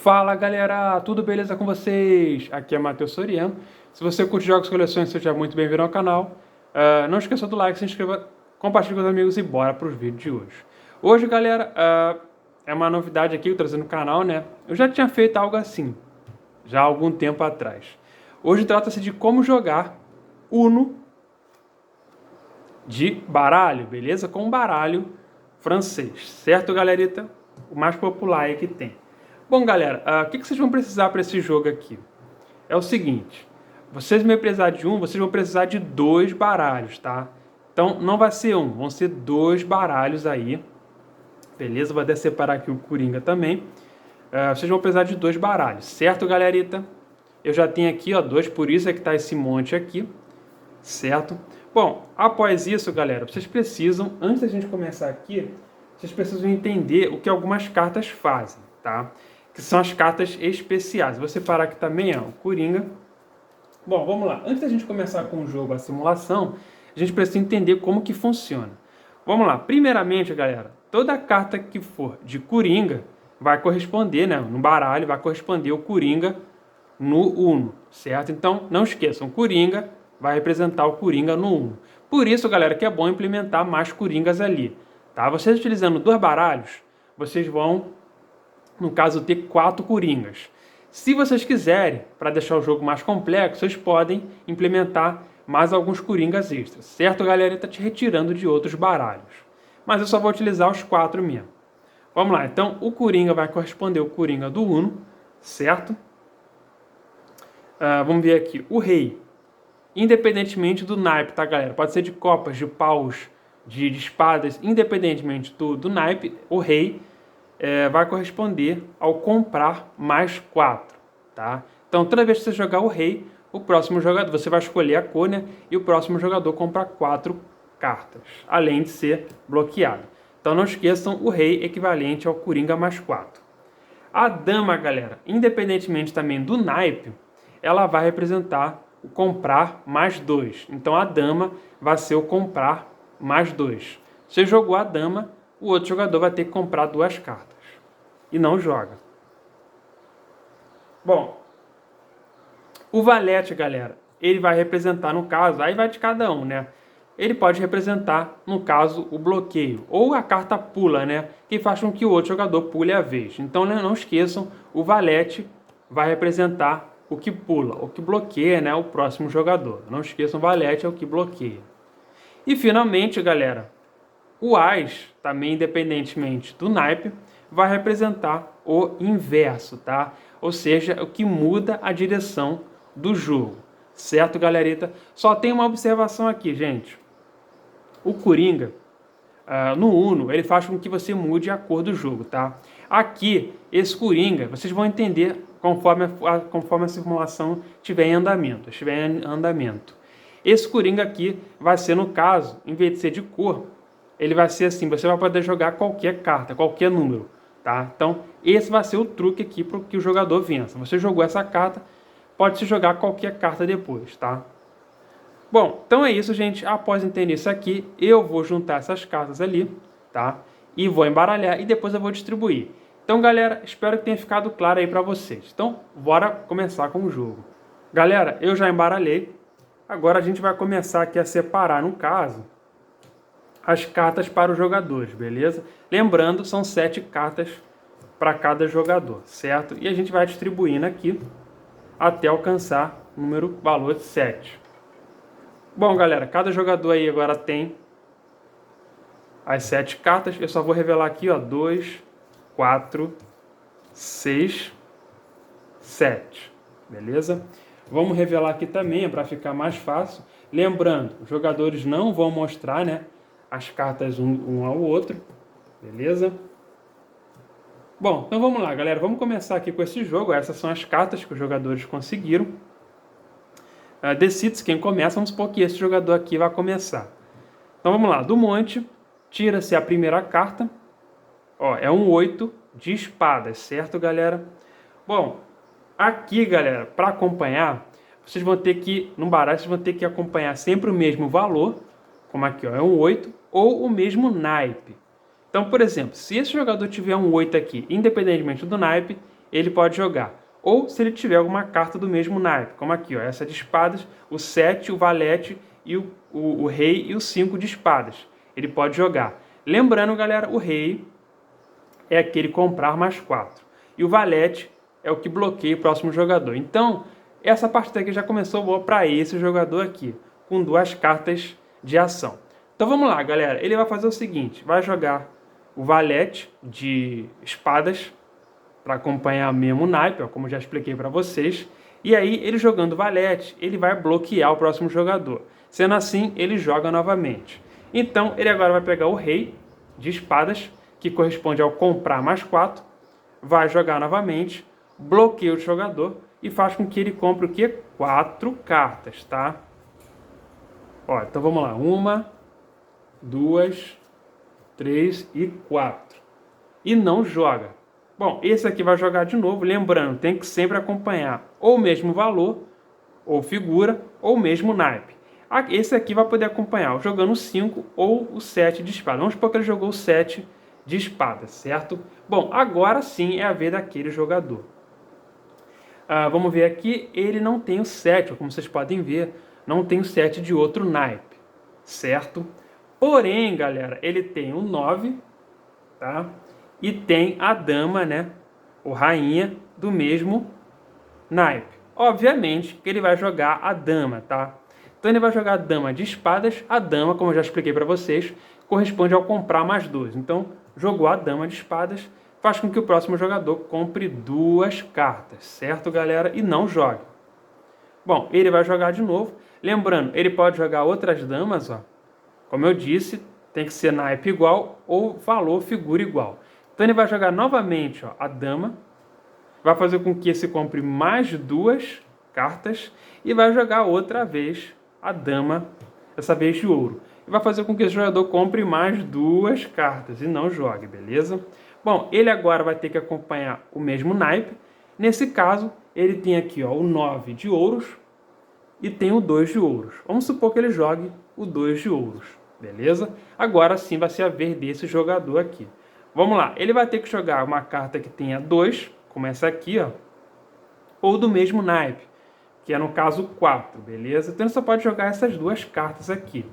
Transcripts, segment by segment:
Fala galera, tudo beleza com vocês? Aqui é Matheus Soriano. Se você curte jogos e coleções, seja muito bem-vindo ao canal. Não esqueça do like, se inscreva, compartilhe com os amigos e bora para os vídeos de hoje. Hoje, galera, é uma novidade aqui que eu trazendo no canal, né? Eu já tinha feito algo assim, já há algum tempo atrás. Hoje trata-se de como jogar Uno de baralho, beleza? Com baralho francês, certo, galerita? O mais popular aí que tem. Bom, galera, o que vocês vão precisar para esse jogo aqui? É o seguinte, vocês vão precisar de vocês vão precisar de 2 baralhos, tá? Então, não vai ser um, vão ser 2 baralhos aí, beleza? Vou até separar aqui o Coringa também. Vocês vão precisar de 2 baralhos, certo, galerita? Eu já tenho aqui, ó, 2, por isso é que tá esse monte aqui, certo? Bom, após isso, galera, vocês precisam, antes da gente começar aqui, vocês precisam entender o que algumas cartas fazem, tá? Que são as cartas especiais. Vou separar aqui também, ó, o Coringa. Bom, vamos lá. Antes da gente começar com o jogo, a simulação, a gente precisa entender como que funciona. Vamos lá. Primeiramente, galera, toda carta que for de Coringa vai corresponder, né, no baralho, vai corresponder o Coringa no Uno, certo? Então, não esqueçam, Coringa vai representar o Coringa no Uno. Por isso, galera, que é bom implementar mais Coringas ali, tá? Vocês utilizando 2 baralhos, vocês vão, no caso, ter 4 Coringas. Se vocês quiserem, para deixar o jogo mais complexo, vocês podem implementar mais alguns Coringas extras, certo, galera? Está te retirando de outros baralhos. Mas eu só vou utilizar os 4 mesmo. Vamos lá, então o Coringa vai corresponder ao Coringa do Uno, certo? Vamos ver aqui, o Rei, independentemente do naipe, tá, galera? Pode ser de copas, de paus, de espadas, independentemente do naipe, o Rei vai corresponder ao comprar mais 4, tá? Então, toda vez que você jogar o Rei, o próximo jogador, você vai escolher a cor, né? E o próximo jogador compra 4 cartas, além de ser bloqueado. Então, não esqueçam, o Rei equivalente ao Coringa mais 4. A Dama, galera, independentemente também do naipe, ela vai representar o comprar mais 2. Então, a Dama vai ser o comprar mais 2. Você jogou a Dama, o outro jogador vai ter que comprar 2 cartas. E não joga. Bom, o valete, galera, ele vai representar, no caso, aí vai de cada um, né? Ele pode representar, no caso, o bloqueio. Ou a carta pula, né? Que faz com que o outro jogador pule a vez. Então, não esqueçam, o valete vai representar o que pula, o que bloqueia, né? O próximo jogador. Não esqueçam, o valete é o que bloqueia. E, finalmente, galera, o As, também independentemente do naipe, vai representar o inverso, tá? Ou seja, o que muda a direção do jogo. Certo, galerita? Só tem uma observação aqui, gente. O Coringa, no Uno, ele faz com que você mude a cor do jogo, tá? Aqui, esse Coringa, vocês vão entender conforme a simulação estiver em andamento. Esse Coringa aqui vai ser, no caso, em vez de ser de cor, ele vai ser assim, você vai poder jogar qualquer carta, qualquer número, tá? Então, esse vai ser o truque aqui para que o jogador vença. Você jogou essa carta, pode-se jogar qualquer carta depois, tá? Bom, então é isso, gente. Após entender isso aqui, eu vou juntar essas cartas ali, tá? E vou embaralhar e depois eu vou distribuir. Então, galera, espero que tenha ficado claro aí para vocês. Então, bora começar com o jogo. Galera, eu já embaralhei. Agora a gente vai começar aqui a separar, no caso, as cartas para os jogadores, beleza? Lembrando, são 7 cartas para cada jogador, certo? E a gente vai distribuindo aqui até alcançar o valor de 7. Bom, galera, cada jogador aí agora tem as 7 cartas. Eu só vou revelar aqui, ó, 2, 4, 6, 7, beleza? Vamos revelar aqui também, para ficar mais fácil. Lembrando, os jogadores não vão mostrar, né, as cartas um ao outro, beleza? Bom, então vamos lá, galera. Vamos começar aqui com esse jogo. Essas são as cartas que os jogadores conseguiram. Decide-se quem começa. Vamos supor que esse jogador aqui vai começar. Então vamos lá. Do monte, tira-se a primeira carta. Ó, é um 8 de espadas, certo, galera? Bom, aqui, galera, para acompanhar, vocês vão ter que, no baralho, vocês vão ter que acompanhar sempre o mesmo valor, como aqui, ó, é um 8, ou o mesmo naipe. Então, por exemplo, se esse jogador tiver um 8 aqui, independentemente do naipe, ele pode jogar. Ou se ele tiver alguma carta do mesmo naipe, como aqui, ó, essa de espadas, o 7, o valete e o rei e o 5 de espadas. Ele pode jogar. Lembrando, galera, o rei é aquele comprar mais 4. E o valete é o que bloqueia o próximo jogador. Então, essa partida aqui já começou boa para esse jogador aqui, com 2 cartas de ação. Então vamos lá, galera. Ele vai fazer o seguinte, vai jogar o valete de espadas para acompanhar mesmo o naipe, ó, como já expliquei para vocês. E aí, ele jogando valete, ele vai bloquear o próximo jogador. Sendo assim, ele joga novamente. Então, ele agora vai pegar o rei de espadas, que corresponde ao comprar mais 4, vai jogar novamente, bloqueia o jogador e faz com que ele compre o quê? 4 cartas, tá? Ó, então vamos lá. 1, 2, 3 e 4. E não joga. Bom, esse aqui vai jogar de novo. Lembrando, tem que sempre acompanhar ou o mesmo valor, ou figura, ou o mesmo naipe. Esse aqui vai poder acompanhar jogando o 5 ou o 7 de espada. Vamos supor que ele jogou o 7 de espada, certo? Bom, agora sim é a vez daquele jogador. Vamos ver aqui, ele não tem o 7, como vocês podem ver, não tem o 7 de outro naipe, certo? Porém, galera, ele tem o 9, tá? E tem a dama, né? Ou rainha do mesmo naipe. Obviamente que ele vai jogar a dama, tá? Então ele vai jogar a dama de espadas. A dama, como eu já expliquei para vocês, corresponde ao comprar mais 2. Então, jogou a dama de espadas, faz com que o próximo jogador compre 2 cartas, certo, galera? E não jogue. Bom, ele vai jogar de novo. Lembrando, ele pode jogar outras damas, ó. Como eu disse, tem que ser naipe igual ou valor figura igual. Então ele vai jogar novamente, ó, a dama, vai fazer com que esse compre mais 2 cartas e vai jogar outra vez a dama, dessa vez de ouro. E vai fazer com que esse jogador compre mais 2 cartas e não jogue, beleza? Bom, ele agora vai ter que acompanhar o mesmo naipe. Nesse caso, ele tem aqui, ó, o 9 de ouros e tem o 2 de ouros. Vamos supor que ele jogue o 2 de ouros, beleza? Agora sim vai ser a vez desse jogador aqui. Vamos lá, ele vai ter que jogar uma carta que tenha 2, como essa aqui, ó, ou do mesmo naipe, que é no caso 4, beleza? Então ele só pode jogar essas 2 cartas aqui,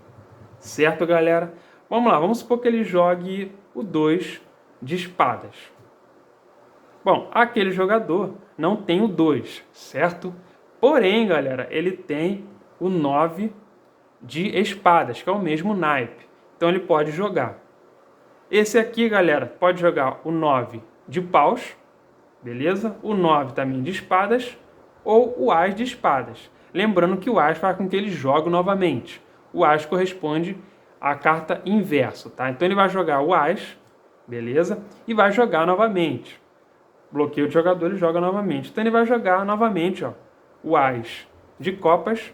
certo, galera? Vamos lá, vamos supor que ele jogue o 2 de espadas. Bom, aquele jogador não tem o 2, certo? Porém, galera, ele tem o 9 de espadas, que é o mesmo naipe. Então ele pode jogar. Esse aqui, galera, pode jogar o 9 de paus, beleza? O 9 também de espadas ou o as de espadas. Lembrando que o as faz com que ele jogue novamente. O as corresponde à carta inverso, tá? Então ele vai jogar o as, beleza? E vai jogar novamente. Bloqueio de jogador, ele joga novamente. Então ele vai jogar novamente, ó, o as de copas,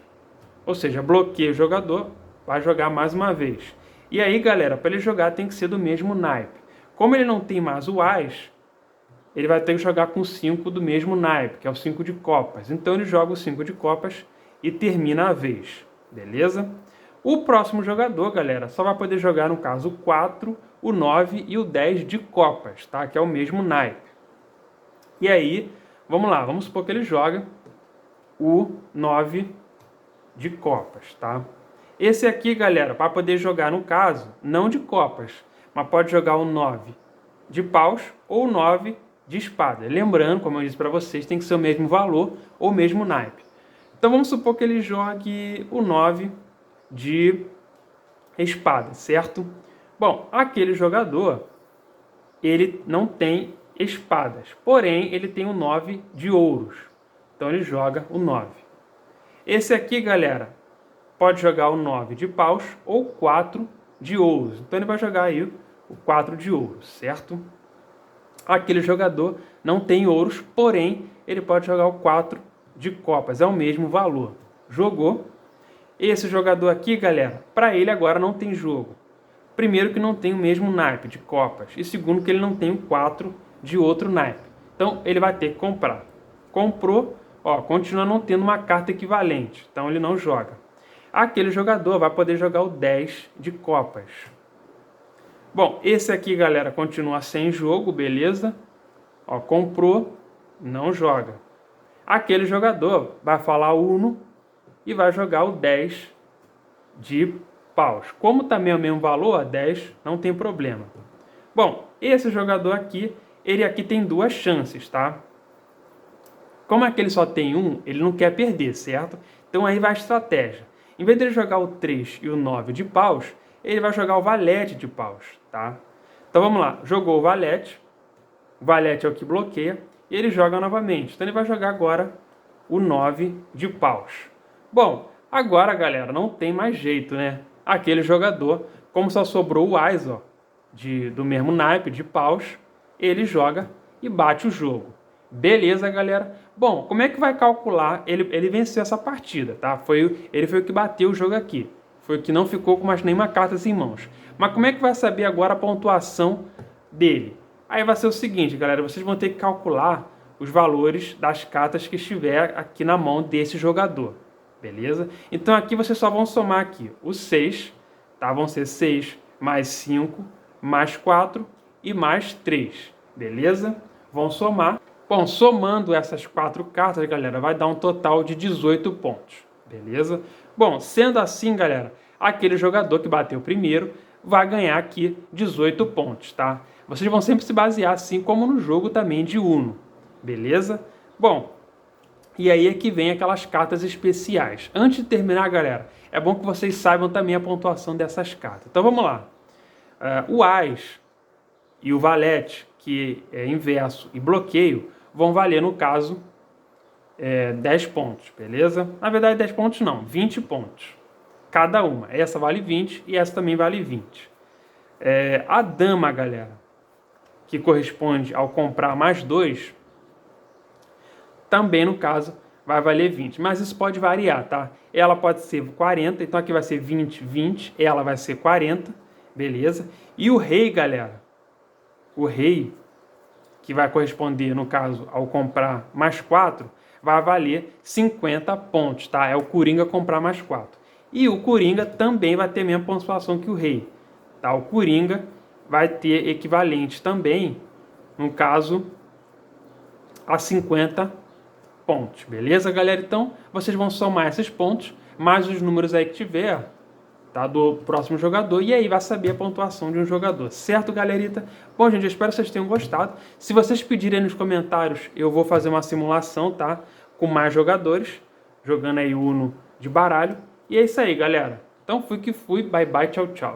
ou seja, bloqueia o jogador, vai jogar mais uma vez. E aí, galera, para ele jogar tem que ser do mesmo naipe. Como ele não tem mais o as, ele vai ter que jogar com 5 do mesmo naipe, que é o 5 de copas. Então ele joga o 5 de copas e termina a vez, beleza? O próximo jogador, galera, só vai poder jogar, no caso, o 4, o 9 e o 10 de copas, tá? Que é o mesmo naipe. E aí, vamos lá, vamos supor que ele joga o 9 de copas, tá? Esse aqui, galera, para poder jogar, no caso, não de copas, mas pode jogar o 9 de paus ou o 9 de espada. Lembrando, como eu disse para vocês, tem que ser o mesmo valor ou o mesmo naipe. Então vamos supor que ele jogue o 9 de espada, certo? Bom, aquele jogador, ele não tem espadas, porém ele tem o 9 de ouros. Então ele joga o 9. Esse aqui, galera, pode jogar o 9 de paus ou 4 de ouros. Então ele vai jogar aí o 4 de ouros, certo? Aquele jogador não tem ouros, porém ele pode jogar o 4 de copas, é o mesmo valor. Jogou. Esse jogador aqui, galera, para ele agora não tem jogo. Primeiro que não tem o mesmo naipe de copas e segundo que ele não tem o 4 de outro naipe. Então ele vai ter que comprar. Comprou, ó, continua não tendo uma carta equivalente, então ele não joga. Aquele jogador vai poder jogar o 10 de copas. Bom, esse aqui, galera, continua sem jogo, beleza? Ó, comprou, Não joga. Aquele jogador vai falar Uno e vai jogar o 10 de paus. Como também é o mesmo valor, 10, não tem problema. Bom, esse jogador aqui, ele aqui tem duas chances, tá? Como aquele só tem um, ele não quer perder, certo? Então aí vai a estratégia. Em vez de ele jogar o 3 e o 9 de paus, ele vai jogar o valete de paus, tá? Então vamos lá, jogou o valete é o que bloqueia, e ele joga novamente. Então ele vai jogar agora o 9 de paus. Bom, agora, galera, não tem mais jeito, né? Aquele jogador, como só sobrou o Ás, ó, do mesmo naipe, de paus, ele joga e bate o jogo. Beleza, galera? Bom, como é que vai calcular? Ele venceu essa partida, tá? Ele foi o que bateu o jogo aqui. Foi o que não ficou com mais nenhuma carta em mãos. Mas como é que vai saber agora a pontuação dele? Aí vai ser o seguinte, galera, vocês vão ter que calcular os valores das cartas que estiver aqui na mão desse jogador, beleza? Então aqui vocês só vão somar aqui os 6, tá? Vão ser 6 mais 5, mais 4 e mais 3, beleza? Vão somar. Bom, somando essas 4 cartas, galera, vai dar um total de 18 pontos, beleza? Bom, sendo assim, galera, aquele jogador que bateu primeiro vai ganhar aqui 18 pontos, tá? Vocês vão sempre se basear assim como no jogo também de Uno, beleza? Bom, e aí é que vem aquelas cartas especiais. Antes de terminar, galera, é bom que vocês saibam também a pontuação dessas cartas. Então vamos lá. O Ás e o Valete, que é inverso e bloqueio, vão valer, no caso, 10 pontos, beleza? Na verdade, 10 pontos não, 20 pontos. Cada uma. Essa vale 20 e essa também vale 20. A dama, galera, que corresponde ao comprar mais 2, também, no caso, vai valer 20. Mas isso pode variar, tá? Ela pode ser 40, então aqui vai ser 20, 20. Ela vai ser 40, beleza? E o rei, galera, o rei, que vai corresponder, no caso, ao comprar mais 4, vai valer 50 pontos, tá? É o Coringa comprar mais 4. E o Coringa também vai ter a mesma pontuação que o rei, tá? O Coringa vai ter equivalente também, no caso, a 50 pontos, beleza, galera? Então, vocês vão somar esses pontos, mais os números aí que tiver, tá, do próximo jogador, e aí vai saber a pontuação de um jogador, certo, galerita? Bom, gente, eu espero que vocês tenham gostado. Se vocês pedirem nos comentários, eu vou fazer uma simulação, tá, com mais jogadores, jogando aí Uno de baralho. E é isso aí, galera. Então, fui que fui. Bye, bye, tchau, tchau.